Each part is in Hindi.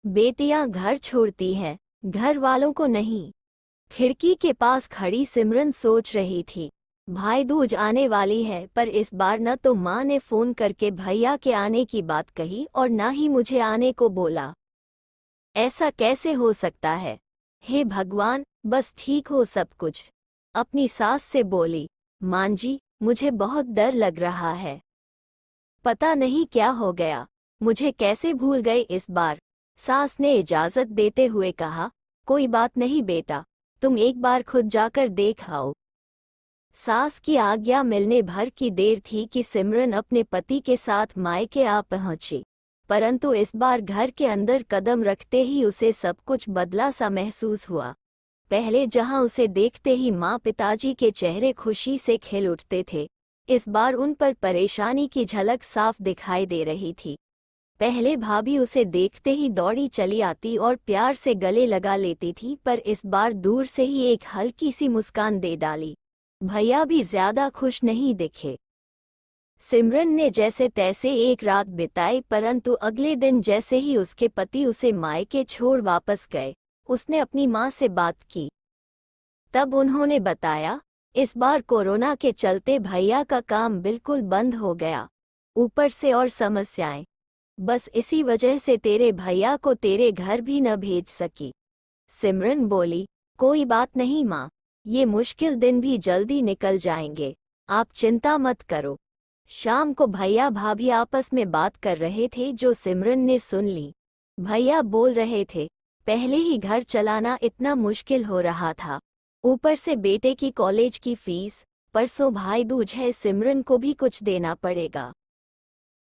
बेटियां घर छोड़ती हैं, घर वालों को नहीं। खिड़की के पास खड़ी सिमरन सोच रही थी, भाई दूज आने वाली है, पर इस बार न तो माँ ने फोन करके भैया के आने की बात कही और न ही मुझे आने को बोला। ऐसा कैसे हो सकता है? हे भगवान, बस ठीक हो सब कुछ। अपनी सास से बोली, मां जी, मुझे बहुत डर लग रहा है। पता नहीं क्या हो गया, मुझे कैसे भूल गए इस बार। सास ने इजाजत देते हुए कहा, कोई बात नहीं बेटा, तुम एक बार खुद जाकर देख आओ। सास की आज्ञा मिलने भर की देर थी कि सिमरन अपने पति के साथ मायके आ पहुंची, परंतु इस बार घर के अंदर कदम रखते ही उसे सब कुछ बदला सा महसूस हुआ। पहले जहां उसे देखते ही माँ पिताजी के चेहरे खुशी से खिल उठते थे, इस बार उन पर परेशानी की झलक साफ दिखाई दे रही थी। पहले भाभी उसे देखते ही दौड़ी चली आती और प्यार से गले लगा लेती थी, पर इस बार दूर से ही एक हल्की सी मुस्कान दे डाली। भैया भी ज्यादा खुश नहीं दिखे। सिमरन ने जैसे तैसे एक रात बिताई, परंतु अगले दिन जैसे ही उसके पति उसे मायके छोड़ वापस गए, उसने अपनी माँ से बात की। तब उन्होंने बताया, इस बार कोरोना के चलते भैया का काम बिल्कुल बंद हो गया, ऊपर से और समस्याएं, बस इसी वजह से तेरे भैया को तेरे घर भी न भेज सकी। सिमरन बोली, कोई बात नहीं माँ, ये मुश्किल दिन भी जल्दी निकल जाएंगे, आप चिंता मत करो। शाम को भैया भाभी आपस में बात कर रहे थे जो सिमरन ने सुन ली। भैया बोल रहे थे, पहले ही घर चलाना इतना मुश्किल हो रहा था, ऊपर से बेटे की कॉलेज की फीस, परसों भाई दूज है, सिमरन को भी कुछ देना पड़ेगा।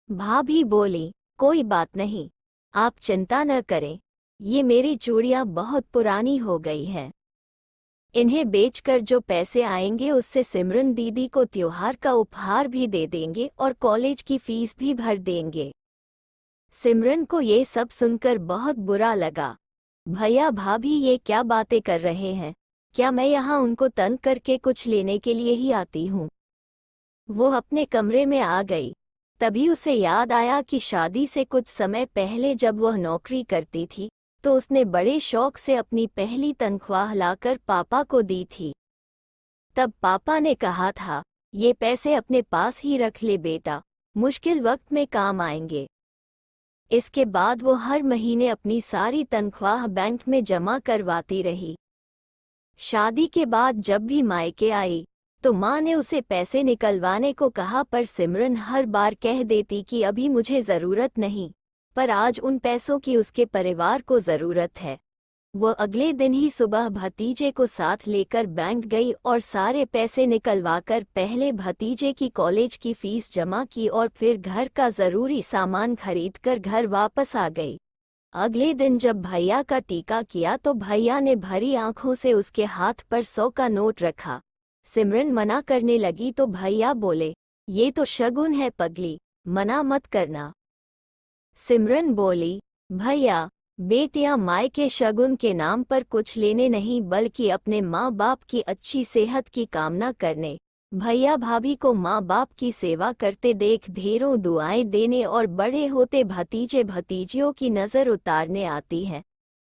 भाभी बोली, कोई बात नहीं, आप चिंता न करें, ये मेरी चूड़ियां बहुत पुरानी हो गई हैं, इन्हें बेचकर जो पैसे आएंगे उससे सिमरन दीदी को त्योहार का उपहार भी दे देंगे और कॉलेज की फीस भी भर देंगे। सिमरन को ये सब सुनकर बहुत बुरा लगा। भैया भाभी ये क्या बातें कर रहे हैं? क्या मैं यहाँ उनको तंग करके कुछ लेने के लिए ही आती हूँ? वो अपने कमरे में आ गई। तभी उसे याद आया कि शादी से कुछ समय पहले जब वह नौकरी करती थी, तो उसने बड़े शौक से अपनी पहली तनख्वाह लाकर पापा को दी थी। तब पापा ने कहा था, ये पैसे अपने पास ही रख ले बेटा, मुश्किल वक्त में काम आएंगे। इसके बाद वो हर महीने अपनी सारी तनख्वाह बैंक में जमा करवाती रही। शादी के बाद जब भी मायके आई, तो माँ ने उसे पैसे निकलवाने को कहा, पर सिमरन हर बार कह देती कि अभी मुझे ज़रूरत नहीं, पर आज उन पैसों की उसके परिवार को ज़रूरत है। वह अगले दिन ही सुबह भतीजे को साथ लेकर बैंक गई और सारे पैसे निकलवाकर पहले भतीजे की कॉलेज की फीस जमा की और फिर घर का ज़रूरी सामान खरीदकर घर वापस आ गई। अगले दिन जब भैया का टीका किया तो भैया ने भरी आंखों से उसके हाथ पर 100 का नोट रखा। सिमरन मना करने लगी तो भैया बोले, ये तो शगुन है पगली, मना मत करना। सिमरन बोली, भैया, बेटियां माय के शगुन के नाम पर कुछ लेने नहीं बल्कि अपने माँ बाप की अच्छी सेहत की कामना करने, भैया भाभी को माँ बाप की सेवा करते देख ढेरों दुआएं देने और बड़े होते भतीजे भतीजियों की नज़र उतारने आती हैं।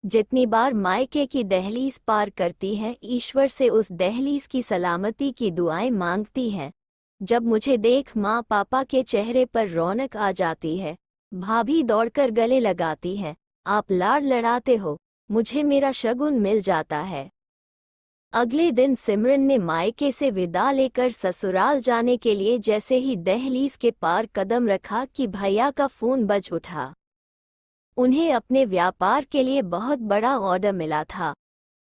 जितनी बार मायके की दहलीज पार करती हैं, ईश्वर से उस दहलीज की सलामती की दुआएं मांगती हैं। जब मुझे देख माँ पापा के चेहरे पर रौनक आ जाती है, भाभी दौड़कर गले लगाती है, आप लाड़ लड़ाते हो, मुझे मेरा शगुन मिल जाता है। अगले दिन सिमरन ने मायके से विदा लेकर ससुराल जाने के लिए जैसे ही दहलीज के पार कदम रखा कि भैया का फोन बज उठा। उन्हें अपने व्यापार के लिए बहुत बड़ा ऑर्डर मिला था।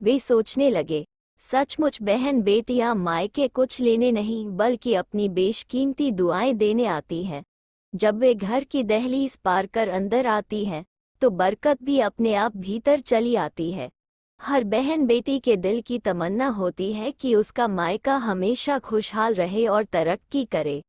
वे सोचने लगे, सचमुच बहन बेटियां मायके कुछ लेने नहीं बल्कि अपनी बेशकीमती दुआएं देने आती हैं। जब वे घर की दहलीज पार कर अंदर आती हैं, तो बरकत भी अपने आप भीतर चली आती है। हर बहन बेटी के दिल की तमन्ना होती है कि उसका मायका हमेशा खुशहाल रहे और तरक्की करे।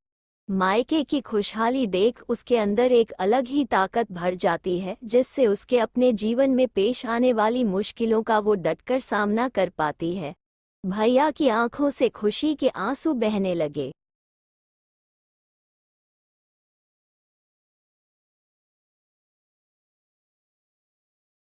मायके की खुशहाली देख उसके अंदर एक अलग ही ताकत भर जाती है, जिससे उसके अपने जीवन में पेश आने वाली मुश्किलों का वो डटकर सामना कर पाती है। भैया की आंखों से खुशी के आंसू बहने लगे।